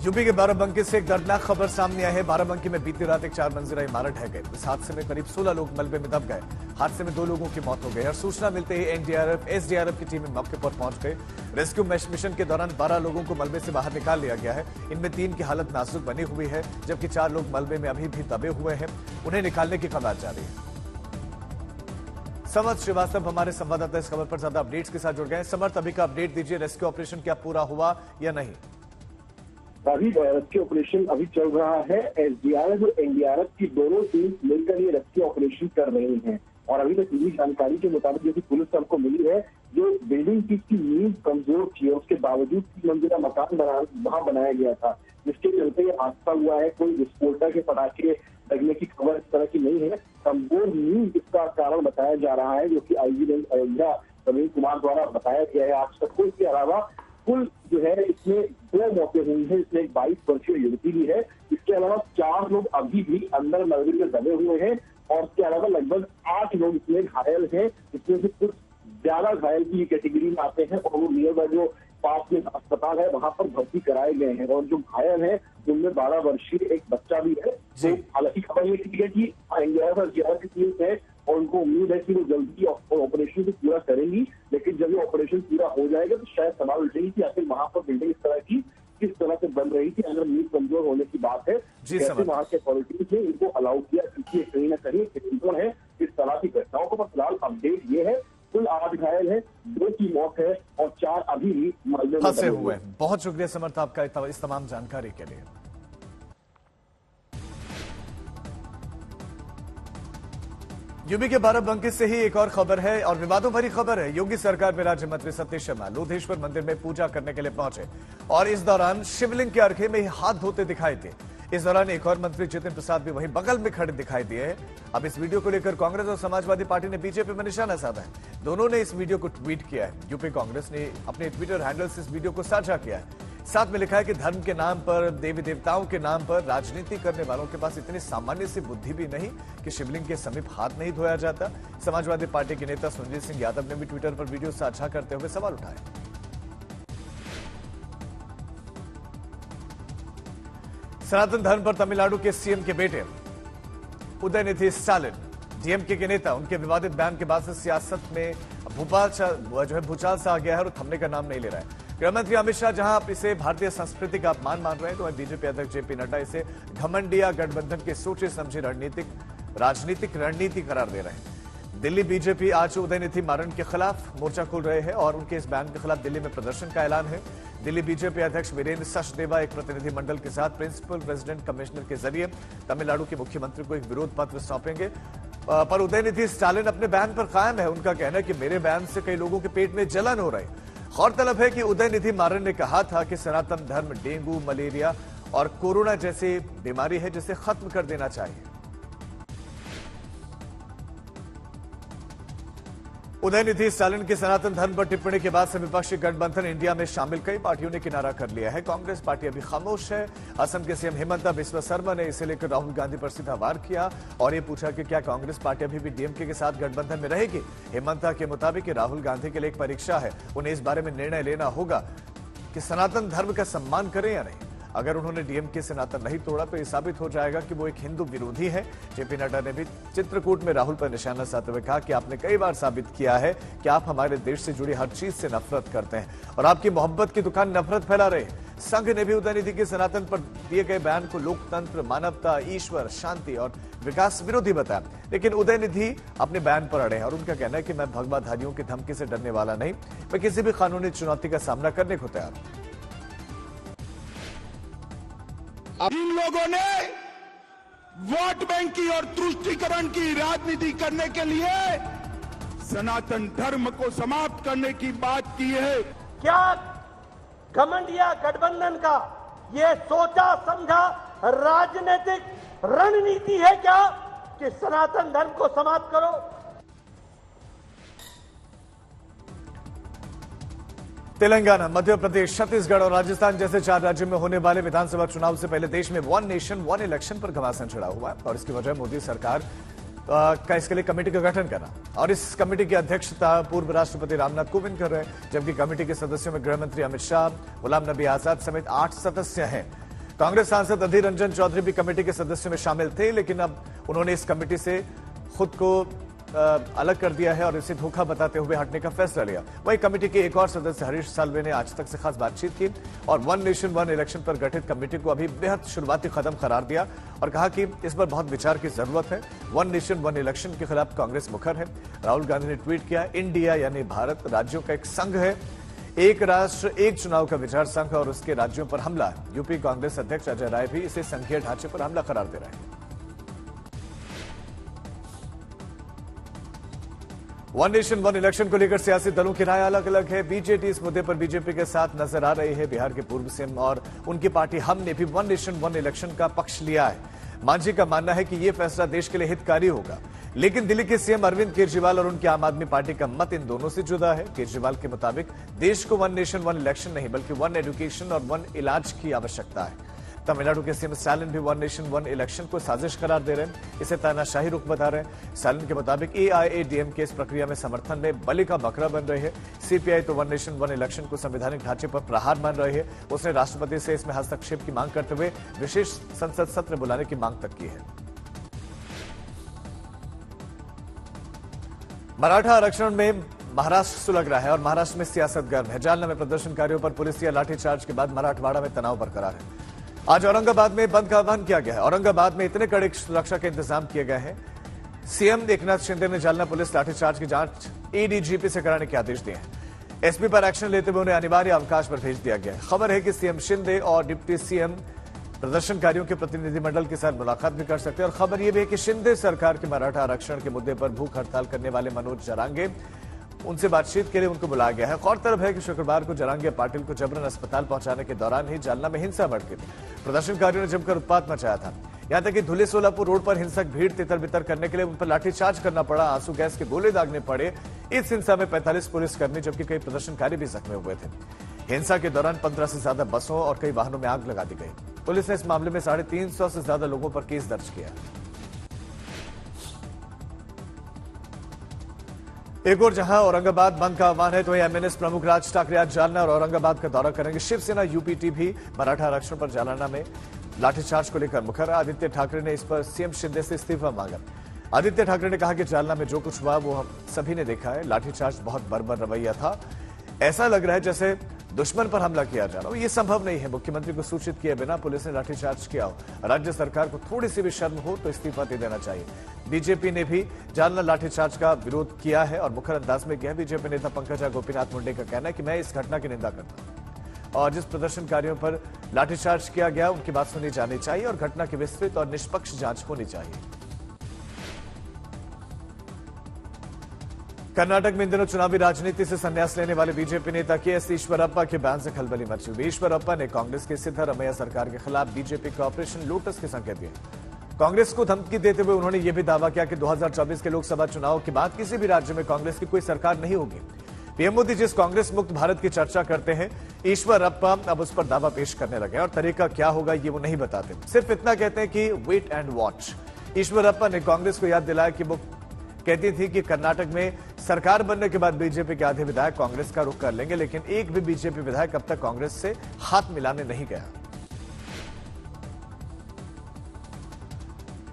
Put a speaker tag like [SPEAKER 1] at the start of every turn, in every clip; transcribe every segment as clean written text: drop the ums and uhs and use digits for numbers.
[SPEAKER 1] UP के बाराबंकी से एक दर्दनाक खबर सामने आई है। बाराबंकी में बीती रात एक 4 मंजिला इमारत ढह गई। इस हादसे में करीब 16 लोग मलबे में दब गए। हादसे में 2 लोगों की मौत हो गई और सूचना मिलते ही एनडीआरएफ, एसडीआरएफ की टीम मौके पर पहुंच गई। रेस्क्यू मिशन के दौरान 12 लोगों को मलबे से बाहर निकाल लिया गया है। इनमें 3 की हालत नाजुक बनी हुई है, जबकि 4 लोग मलबे में अभी भी दबे हुए हैं। उन्हें निकालने की खबर जारी है। समर्थ श्रीवास्तव हमारे संवाददाता इस खबर पर ज्यादा अपडेट्स के साथ जुड़ गए। समर्थ, अभी का अपडेट दीजिए, रेस्क्यू ऑपरेशन क्या पूरा हुआ या नहीं?
[SPEAKER 2] अभी रेस्क्यू ऑपरेशन अभी चल रहा है। एसडीआरएफ और एनडीआरएफ की दोनों टीम मिलकर ये रेस्क्यू ऑपरेशन कर रही हैं और अभी तक मिली जानकारी के मुताबिक जैसे पुलिस सबको मिली है, जो बिल्डिंग की नींव कमजोर थी और उसके बावजूद 3 मंजिला मकान वहां बनाया गया था, जिसके चलते ये हादसा हुआ है। कोई विस्फोटक के पटाखे लगने की खबर इस तरह की नहीं है। कमजोर नींव इसका कारण बताया जा रहा है, जो कि आईजी अयोध्या प्रवीण कुमार द्वारा बताया गया है आज तक को। इसके अलावा कुल जो है इसमें 2 मौतें हुई है, इसमें एक 22 वर्षीय युवती भी है। इसके अलावा 4 लोग अभी भी अंदर मलबे में दबे हुए हैं और इसके अलावा लगभग 8 लोग इसमें घायल हैं, जिसमें से कुछ ज्यादा घायल की कैटेगरी में आते हैं और वो नियर बाय जो पास में अस्पताल है वहां पर भर्ती कराए गए हैं। और जो घायल है उनमें 12 वर्षीय एक बच्चा भी है। तो हालांकि खबर ये थी कि एनडीआरएफ की टीम है और उनको उम्मीद है कि वो जल्दी ऑपरेशन को पूरा करेंगी, लेकिन जब ये ऑपरेशन पूरा हो जाएगा तो शायद सवाल उठेगी कि आखिर वहां पर बिल्डिंग इस तरह की किस तरह से बन रही थी। अगर नींव कमजोर होने की बात है, कैसे वहां के अथॉरिटीज ने इनको अलाउ किया, क्योंकि कहीं ना कहीं चिंतन है इस तरह की घटनाओं को। फिलहाल अपडेट ये है, कुल 8 घायल है, 2 की मौत है और 4 अभी भी मलबे में
[SPEAKER 1] फंसे हुए हैं। बहुत शुक्रिया समर्थ आपका इस तमाम जानकारी के लिए। यूपी के बाराबंकी से ही एक और खबर है और विवादों भरी खबर है। योगी सरकार में राज्य मंत्री सतीश शर्मा लोधेश्वर मंदिर में पूजा करने के लिए पहुंचे और इस दौरान शिवलिंग के अर्घ्य में हाथ धोते दिखाई दिए। इस दौरान एक और मंत्री जितिन प्रसाद भी वहीं बगल में खड़े दिखाई दिए। अब इस वीडियो को लेकर कांग्रेस और समाजवादी पार्टी ने बीजेपी पर निशाना साधा है। दोनों ने इस वीडियो को ट्वीट किया है। यूपी कांग्रेस ने अपने ट्विटर हैंडल से इस वीडियो को साझा किया है। साथ में लिखा है कि धर्म के नाम पर, देवी देवताओं के नाम पर राजनीति करने वालों के पास इतनी सामान्य सी बुद्धि भी नहीं कि शिवलिंग के समीप हाथ नहीं धोया जाता। समाजवादी पार्टी के नेता सुरजीत सिंह यादव ने भी ट्विटर पर वीडियो साझा करते हुए सवाल उठाए। सनातन धर्म पर तमिलनाडु के सीएम के बेटे उदयनिधि स्टालिन, डीएमके के नेता, उनके विवादित बयान के बाद से सियासत में भूचाल सा आ गया है और थमने का नाम नहीं ले रहा है। गृहमंत्री अमित शाह जहां इसे भारतीय संस्कृति का अपमान मान रहे हैं, तो वहीं बीजेपी अध्यक्ष जेपी नड्डा इसे घमंडिया गठबंधन के सोचे समझे राजनीतिक रणनीति करार दे रहे हैं। दिल्ली बीजेपी आज उदयनिधि मारन के खिलाफ मोर्चा खोल रहे हैं और उनके इस बयान के खिलाफ दिल्ली में प्रदर्शन का ऐलान है। दिल्ली बीजेपी अध्यक्ष वीरेंद्र सचदेवा एक प्रतिनिधिमंडल के साथ प्रिंसिपल रेजिडेंट कमिश्नर के जरिए तमिलनाडु के मुख्यमंत्री को एक विरोध पत्र सौंपेंगे। पर उदयनिधि स्टालिन अपने बयान पर कायम है। उनका कहना है कि मेरे बयान से कई लोगों के पेट में जलन हो रही। गौरतलब है कि उदयनिधि मारन ने कहा था कि सनातन धर्म डेंगू, मलेरिया और कोरोना जैसी बीमारी है जिसे खत्म कर देना चाहिए। उदयनिधि स्टालिन की सनातन धर्म पर टिप्पणी के बाद से विपक्षी गठबंधन इंडिया में शामिल कई पार्टियों ने किनारा कर लिया है। कांग्रेस पार्टी अभी खामोश है। असम के सीएम हिमंता बिस्वा शर्मा ने इसे लेकर राहुल गांधी पर सीधा वार किया और ये पूछा कि क्या कांग्रेस पार्टी अभी भी डीएमके के साथ गठबंधन में रहेगी। हिमंता के मुताबिक राहुल गांधी के लिए एक परीक्षा है, उन्हें इस बारे में निर्णय लेना होगा कि सनातन धर्म का सम्मान करें या नहीं। अगर उन्होंने डीएमके से नाता नहीं तोड़ा तो यह साबित हो जाएगा कि वो एक हिंदू विरोधी है। जेपी नड्डा ने भी चित्रकूट में राहुल पर निशाना साधते हुए कहा कि आपने कई बार साबित किया है कि आप हमारे देश से जुड़ी हर चीज से नफरत करते हैं और आपकी मोहब्बत की दुकान नफरत फैला रहे हैं। संघ ने भी उदयनिधि के सनातन पर दिए गए बयान को लोकतंत्र, मानवता, ईश्वर, शांति और विकास विरोधी बताया, लेकिन उदयनिधि अपने बयान पर अड़े हैं और उनका कहना है कि मैं भगवाधारियों की धमकी से डरने वाला नहीं, मैं किसी भी कानूनी चुनौती का सामना करने को तैयार हूं।
[SPEAKER 3] इन लोगों ने वोट बैंक की और तुष्टीकरण की राजनीति करने के लिए सनातन धर्म को समाप्त करने की बात की है।
[SPEAKER 4] क्या घमंडिया गठबंधन का ये सोचा समझा राजनीतिक रणनीति है क्या कि सनातन धर्म को समाप्त करो?
[SPEAKER 1] तेलंगाना, मध्य प्रदेश, छत्तीसगढ़ और राजस्थान जैसे 4 राज्यों में होने वाले विधानसभा चुनाव से पहले देश में 1 नेशन 1 इलेक्शन पर घमासान चढ़ा हुआ है और इसकी वजह मोदी सरकार का इसके लिए कमेटी का गठन करना और इस कमेटी की अध्यक्षता पूर्व राष्ट्रपति रामनाथ कोविंद कर रहे हैं, जबकि कमेटी के सदस्यों में गृहमंत्री अमित शाह, गुलाम नबी आजाद समेत 8 सदस्य हैं। कांग्रेस सांसद अधीर रंजन चौधरी भी कमेटी के सदस्यों में शामिल थे, लेकिन अब उन्होंने इस कमेटी से खुद को अलग कर दिया है और इसे धोखा बताते हुए हटने का फैसला लिया। वहीं कमेटी के एक और सदस्य हरीश साल्वे ने आज तक से खास बातचीत की और वन नेशन वन इलेक्शन पर गठित कमेटी को अभी बेहद शुरुआती कदम करार दिया और कहा कि इस पर बहुत विचार की जरूरत है। वन नेशन वन इलेक्शन के खिलाफ कांग्रेस मुखर है। राहुल गांधी ने ट्वीट किया, इंडिया यानी भारत राज्यों का एक संघ है, एक राष्ट्र एक चुनाव का विचार संघ और उसके राज्यों पर हमला है। यूपी कांग्रेस अध्यक्ष अजय राय भी इसे संघीय ढांचे पर हमला करार दे रहे हैं। वन नेशन वन इलेक्शन को लेकर सियासी दलों की राय अलग अलग है। बीजेडी इस मुद्दे पर बीजेपी के साथ नजर आ रही है। बिहार के पूर्व सीएम और उनकी पार्टी हम ने भी वन नेशन वन इलेक्शन का पक्ष लिया है। मांझी का मानना है कि यह फैसला देश के लिए हितकारी होगा, लेकिन दिल्ली के सीएम अरविंद केजरीवाल और उनकी आम आदमी पार्टी का मत इन दोनों से जुदा है। केजरीवाल के मुताबिक देश को वन नेशन वन इलेक्शन नहीं बल्कि वन एजुकेशन और वन इलाज की आवश्यकता है। तमिलनाडु के सीएम स्टालिन भी वन नेशन वन इलेक्शन को साजिश करार दे रहे हैं, इसे तानाशाही रुख बता रहे हैं। स्टालिन के मुताबिक एआईएडीएमके इस प्रक्रिया में समर्थन में बलि का बकरा बन रही है। सीपीआई तो वन नेशन वन इलेक्शन को संवैधानिक ढांचे पर प्रहार मान रही है। उसने राष्ट्रपति से इसमें हस्तक्षेप की मांग करते हुए विशेष संसद सत्र बुलाने की मांग तक की है। मराठा आरक्षण में महाराष्ट्र सुलग रहा है और महाराष्ट्र में सियासत गर्म है। जालना में प्रदर्शनकारियों पर पुलिस या लाठीचार्ज के बाद मराठवाड़ा में तनाव बरकरार है। आज औरंगाबाद में बंद का आह्वान किया गया है। औरंगाबाद में इतने कड़े सुरक्षा के इंतजाम किए गए हैं। सीएम एकनाथ शिंदे ने जालना पुलिस लाठीचार्ज की जांच एडीजीपी से कराने के आदेश दिए हैं। एसपी पर एक्शन लेते हुए उन्हें अनिवार्य अवकाश पर भेज दिया गया है। खबर है कि सीएम शिंदे और डिप्टी सीएम प्रदर्शनकारियों के प्रतिनिधिमंडल के साथ मुलाकात भी कर सकते हैं और खबर यह भी है कि शिंदे सरकार के मराठा आरक्षण के मुद्दे पर भूख हड़ताल करने वाले मनोज जरांगे, उनसे बातचीत के लिए उनको बुलाया गया है। गौरतलब है कि शुक्रवार को जरांगे पाटिल को जबरन अस्पताल पहुंचाने के दौरान ही जालना में हिंसा भड़की थी। प्रदर्शनकारियों ने जमकर उत्पात मचाया था। यहां तक कि धुले सोलापुर रोड पर हिंसक भीड़ तितर बितर करने के लिए उन पर लाठीचार्ज करना पड़ा, आंसू गैस के गोले दागने पड़े। इस हिंसा में 45 पुलिसकर्मी जबकि कई प्रदर्शनकारी भी जख्मी हुए थे। हिंसा के दौरान 15 से ज्यादा बसों और कई वाहनों में आग लगा दी गई। पुलिस ने इस मामले में 350 से ज्यादा लोगों पर केस दर्ज किया। एक और जहां औरंगाबाद बंद का आह्वान है तो एमएनएस प्रमुख राज ठाकरे आज जालना और औरंगाबाद का दौरा करेंगे। शिवसेना यूपीटी भी मराठा आरक्षण पर जालना में लाठीचार्ज को लेकर मुखर। आदित्य ठाकरे ने इस पर सीएम शिंदे से इस्तीफा मांगा। आदित्य ठाकरे ने कहा कि जालना में जो कुछ हुआ वो हम सभी ने देखा है। लाठीचार्ज बहुत बर्बर रवैया था, ऐसा लग रहा है जैसे दुश्मन पर हमला किया जा रहा हो। ये संभव नहीं है। मुख्यमंत्री को सूचित किए बिना पुलिस ने लाठीचार्ज किया हो। राज्य सरकार को थोड़ी सी भी शर्म हो तो इस्तीफा दे देना चाहिए। बीजेपी ने भी जालना लाठीचार्ज का विरोध किया है और मुखर अंदाज में किया। बीजेपी नेता पंकजा गोपीनाथ मुंडे का कहना है कि मैं इस घटना की निंदा करता हूं और जिस प्रदर्शनकारियों पर लाठीचार्ज किया गया उनकी बात सुनी जानी चाहिए और घटना की विस्तृत और निष्पक्ष जांच होनी चाहिए। कर्नाटक में इन दिनों चुनावी राजनीति से संन्यास लेने वाले बीजेपी नेता केएस ईश्वरप्पा के बयान से खलबली मची हुई। ईश्वरप्पा ने कांग्रेस के सिद्धरामैया सरकार के खिलाफ बीजेपी के ऑपरेशन लोटस के संकेत दिए। कांग्रेस को धमकी देते हुए उन्होंने यह भी दावा किया कि 2024 के लोकसभा चुनाव के बाद किसी भी राज्य में कांग्रेस की कोई सरकार नहीं होगी। पीएम मोदी जिस कांग्रेस मुक्त भारत की चर्चा करते हैं, ईश्वरप्पा अब उस पर दावा पेश करने लगे और तरीका क्या होगा ये वो नहीं बताते, सिर्फ इतना कहते हैं कि वेट एंड वॉच। ईश्वरप्पा ने कांग्रेस को याद दिलाया कि वो कहती थी कि कर्नाटक में सरकार बनने के बाद बीजेपी के आधे विधायक कांग्रेस का रुख कर लेंगे, लेकिन एक भी बीजेपी विधायक अब तक कांग्रेस से हाथ मिलाने नहीं गया।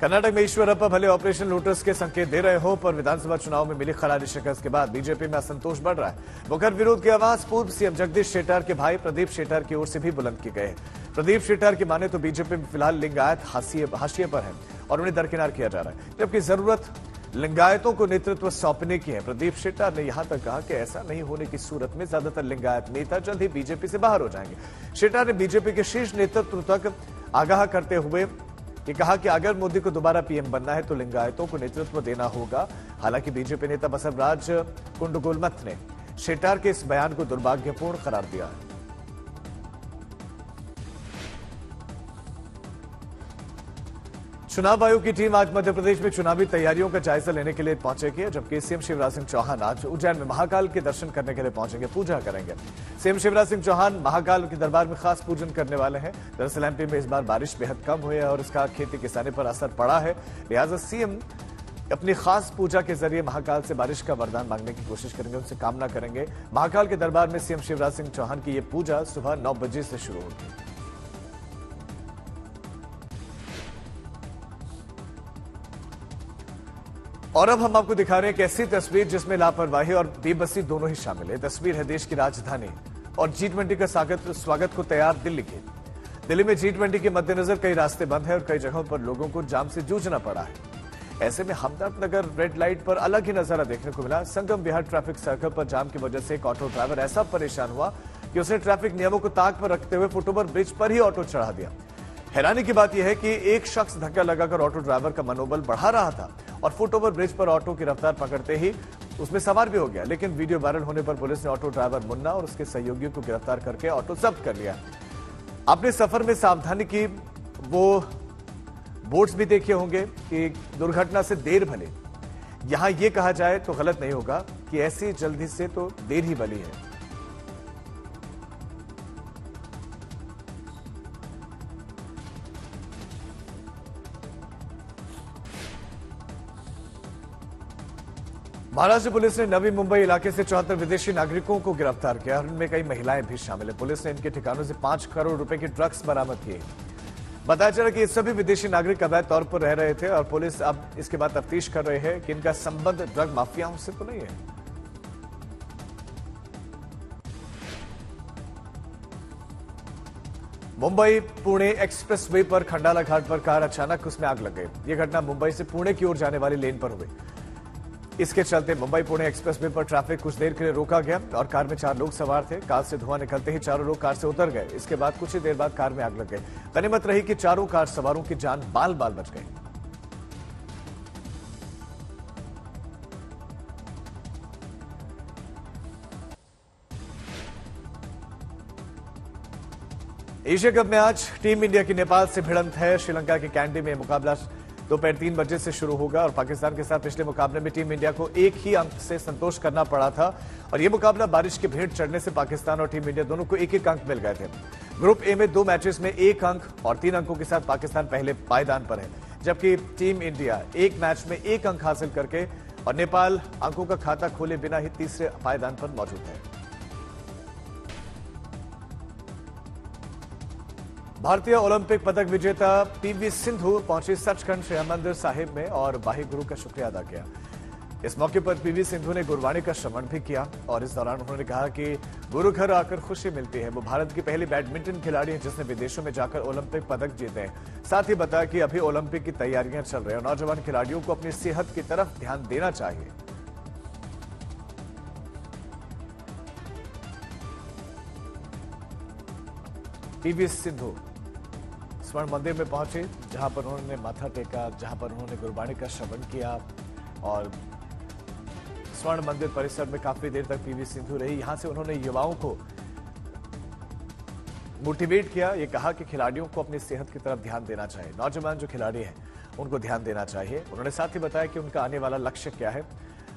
[SPEAKER 1] कर्नाटक में ईश्वरप्पा भले ऑपरेशन लोटस के संकेत दे रहे हो, पर विधानसभा चुनाव में मिली खरारी शिकस्त के बाद बीजेपी में असंतोष बढ़ रहा है। मुखर विरोध की आवाज पूर्व सीएम जगदीश शेट्टार के भाई प्रदीप शेट्टार की ओर से भी बुलंद की गई है। प्रदीप शेट्टार की माने तो बीजेपी में फिलहाल लिंगायत हाशिए पर है और उन्हें दरकिनार किया जा रहा है, जबकि जरूरत लिंगायतों को नेतृत्व सौंपने की है। प्रदीप शेट्टार ने यहां तक कहा कि ऐसा नहीं होने की सूरत में ज्यादातर लिंगायत नेता जल्द ही बीजेपी से बाहर हो जाएंगे। शेट्टार ने बीजेपी के शीर्ष नेतृत्व तक आगाह करते हुए ये कहा कि अगर मोदी को दोबारा पीएम बनना है तो लिंगायतों को नेतृत्व देना होगा। हालांकि बीजेपी नेता बसवराज कुंडगोलमथ ने शेट्टार के इस बयान को दुर्भाग्यपूर्ण करार दिया है। चुनाव आयोग की टीम आज मध्य प्रदेश में चुनावी तैयारियों का जायजा लेने के लिए पहुंचेगी, जबकि सीएम शिवराज सिंह चौहान आज उज्जैन में महाकाल के दर्शन करने के लिए पहुंचेंगे, पूजा करेंगे। सीएम शिवराज सिंह चौहान महाकाल के दरबार में खास पूजन करने वाले हैं। दरअसल एमपी में इस बार बारिश बेहद कम हुई है और इसका खेती किसानी पर असर पड़ा है, लिहाजा सीएम अपनी खास पूजा के जरिए महाकाल से बारिश का वरदान मांगने की कोशिश करेंगे, उनसे कामना करेंगे। महाकाल के दरबार में सीएम शिवराज सिंह चौहान की यह पूजा सुबह 9 बजे से शुरू होगी। और अब हम आपको दिखा रहे हैं एक ऐसी तस्वीर जिसमें लापरवाही और बेबसी दोनों ही शामिल है। तस्वीर है देश की राजधानी और G20 का स्वागत को तैयार दिल्ली की। दिल्ली में G20 के मद्देनजर कई रास्ते बंद हैं और कई जगहों पर लोगों को जाम से जूझना पड़ा है। ऐसे में हमदर्द रेड लाइट पर अलग ही नजारा देखने को मिला। संगम विहार ट्रैफिक सर्कल पर जाम की वजह से एक ऑटो ड्राइवर ऐसा परेशान हुआ कि उसने ट्रैफिक नियमों को ताक पर रखते हुए फुटओवर ब्रिज पर ही ऑटो चढ़ा दिया। हैरानी की बात यह है कि एक शख्स धक्का लगाकर ऑटो ड्राइवर का मनोबल बढ़ा रहा था और फुटओवर ब्रिज पर ऑटो की रफ्तार पकड़ते ही उसमें सवार भी हो गया। लेकिन वीडियो वायरल होने पर पुलिस ने ऑटो ड्राइवर मुन्ना और उसके सहयोगियों को गिरफ्तार करके ऑटो जब्त कर लिया। अपने सफर में सावधानी की वो बोर्ड्स भी देखे होंगे कि दुर्घटना से देर भले। यहां यह कहा जाए तो गलत नहीं होगा कि ऐसी जल्दी से तो देर ही भली है। महाराष्ट्र पुलिस ने नवी मुंबई इलाके से 74 विदेशी नागरिकों को गिरफ्तार किया। उनमें कई महिलाएं भी शामिल है। पुलिस ने इनके ठिकानों से 5 करोड़ रुपए की ड्रग्स बरामद किए। बताया चला कि ये सभी विदेशी नागरिक अवैध तौर पर रह रहे थे और पुलिस अब इसके बाद तफ्तीश कर रहे हैं कि इनका संबंध ड्रग माफियाओं से तो नहीं है। मुंबई पुणे एक्सप्रेस वे पर खंडाला घाट पर कार अचानक उसमें आग लग गई। यह घटना मुंबई से पुणे की ओर जाने वाली लेन पर हुई। इसके चलते मुंबई पुणे एक्सप्रेस वे पर ट्रैफिक कुछ देर के लिए रोका गया और कार में 4 लोग सवार थे। कार से धुआं निकलते ही चारों लोग कार से उतर गए। इसके बाद कुछ ही देर बाद कार में आग लग गई। गनीमत रही कि चारों कार सवारों की जान बाल बाल बच गई। एशिया कप में आज टीम इंडिया की नेपाल से भिड़ंत है। श्रीलंका के कैंडी में मुकाबला दोपहर 3 बजे से शुरू होगा और पाकिस्तान के साथ पिछले मुकाबले में टीम इंडिया को एक ही अंक से संतोष करना पड़ा था और यह मुकाबला बारिश की भेंट चढ़ने से पाकिस्तान और टीम इंडिया दोनों को एक-एक अंक मिल गए थे। ग्रुप ए में 2 मैचेस में 1 अंक और 3 अंकों के साथ पाकिस्तान पहले पायदान पर है, जबकि टीम इंडिया 1 मैच में 1 अंक हासिल करके और नेपाल अंकों का खाता खोले बिना ही तीसरे पायदान पर मौजूद है। भारतीय ओलंपिक पदक विजेता पीवी सिंधु पहुंची सचखंड श्री हरिमंदिर साहिब में और वाहे गुरु का शुक्रिया अदा किया। इस मौके पर पीवी सिंधु ने गुरबाणी का श्रवण भी किया और इस दौरान उन्होंने कहा कि गुरु घर आकर खुशी मिलती है। वो भारत की पहली बैडमिंटन खिलाड़ी है जिसने विदेशों में जाकर ओलंपिक पदक जीते हैं। साथ ही बताया कि अभी ओलंपिक की तैयारियां चल रही है और नौजवान खिलाड़ियों को अपनी सेहत की तरफ ध्यान देना चाहिए। पीवी सिंधु स्वर्ण मंदिर में पहुंचे जहां पर उन्होंने माथा टेका, जहां पर उन्होंने गुरबाणी का श्रवण किया और स्वर्ण मंदिर परिसर में काफी देर तक पीवी सिंधु रही। यहां से उन्होंने युवाओं को मोटिवेट किया। ये कहा कि खिलाड़ियों को अपनी सेहत की तरफ ध्यान देना चाहिए। नौजवान जो खिलाड़ी हैं उनको ध्यान देना चाहिए। उन्होंने साथ ही बताया कि उनका आने वाला लक्ष्य क्या है।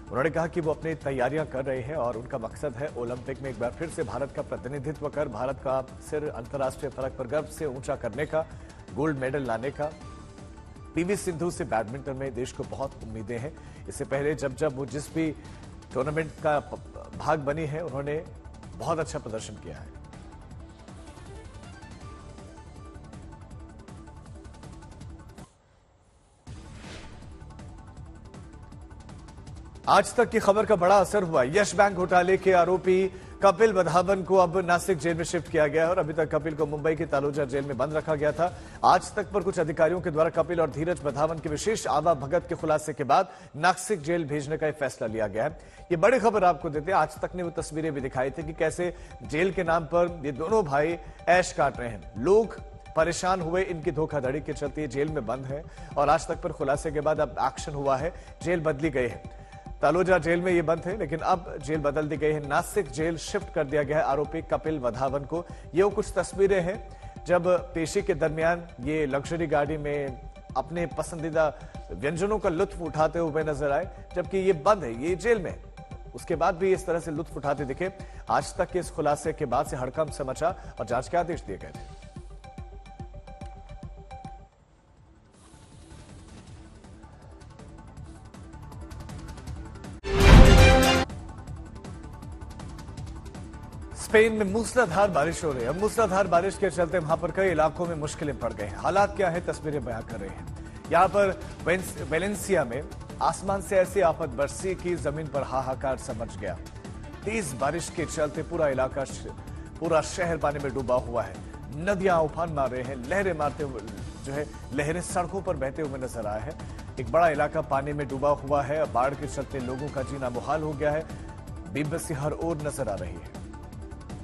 [SPEAKER 1] उन्होंने कहा कि वो अपनी तैयारियां कर रहे हैं और उनका मकसद है ओलंपिक में एक बार फिर से भारत का प्रतिनिधित्व कर भारत का सिर अंतर्राष्ट्रीय फलक पर गर्व से ऊंचा करने का, गोल्ड मेडल लाने का। पीवी सिंधु से बैडमिंटन में देश को बहुत उम्मीदें हैं। इससे पहले जब वो जिस भी टूर्नामेंट का भाग बनी है उन्होंने बहुत अच्छा प्रदर्शन किया है। आज तक की खबर का बड़ा असर हुआ। यश बैंक घोटाले के आरोपी कपिल वधावन को अब नासिक जेल में शिफ्ट किया गया है और अभी तक कपिल को मुंबई की तालोजा जेल में बंद रखा गया था। आज तक पर कुछ अधिकारियों के द्वारा कपिल और धीरज वधावन की विशेष आवा भगत के खुलासे के बाद नासिक जेल भेजने का फैसला लिया गया है। ये बड़ी खबर आपको देते हैं। आज तक ने वो तस्वीरें भी दिखाई थी कि कैसे जेल के नाम पर ये दोनों भाई ऐश काट रहे हैं। लोग परेशान हुए इनकी धोखाधड़ी के चलते जेल में बंद है और आज तक पर खुलासे के बाद अब एक्शन हुआ है, जेल बदली गई है। तालोजा जेल में ये बंद थे लेकिन अब जेल बदल दी गई है। नासिक जेल शिफ्ट कर दिया गया है आरोपी कपिल वधावन को। ये वो कुछ तस्वीरें हैं जब पेशी के दरमियान ये लग्जरी गाड़ी में अपने पसंदीदा व्यंजनों का लुत्फ उठाते हुए नजर आए, जबकि ये बंद है, ये जेल में। उसके बाद भी इस तरह से लुत्फ उठाते दिखे। आज तक के इस खुलासे के बाद से हड़कंप से मचा और जांच के आदेश दिए गए थे। स्पेन में मूसलाधार बारिश हो रही है। मूसलाधार बारिश के चलते वहां पर कई इलाकों में मुश्किलें पड़ गई हैं। हालात क्या है, तस्वीरें बयां कर रहे हैं। यहां पर वेलेंसिया में आसमान से ऐसी आफत बरसी कि जमीन पर हाहाकार सा मच गया। तेज बारिश के चलते पूरा शहर पानी में डूबा हुआ है। नदियां उफान मार रहे हैं, लहरें मारते हुए लहरें सड़कों पर बहते हुए नजर आए हैं। एक बड़ा इलाका पानी में डूबा हुआ है। बाढ़ के चलते लोगों का जीना मुहाल हो गया है। बेबसी हर ओर नजर आ रही है।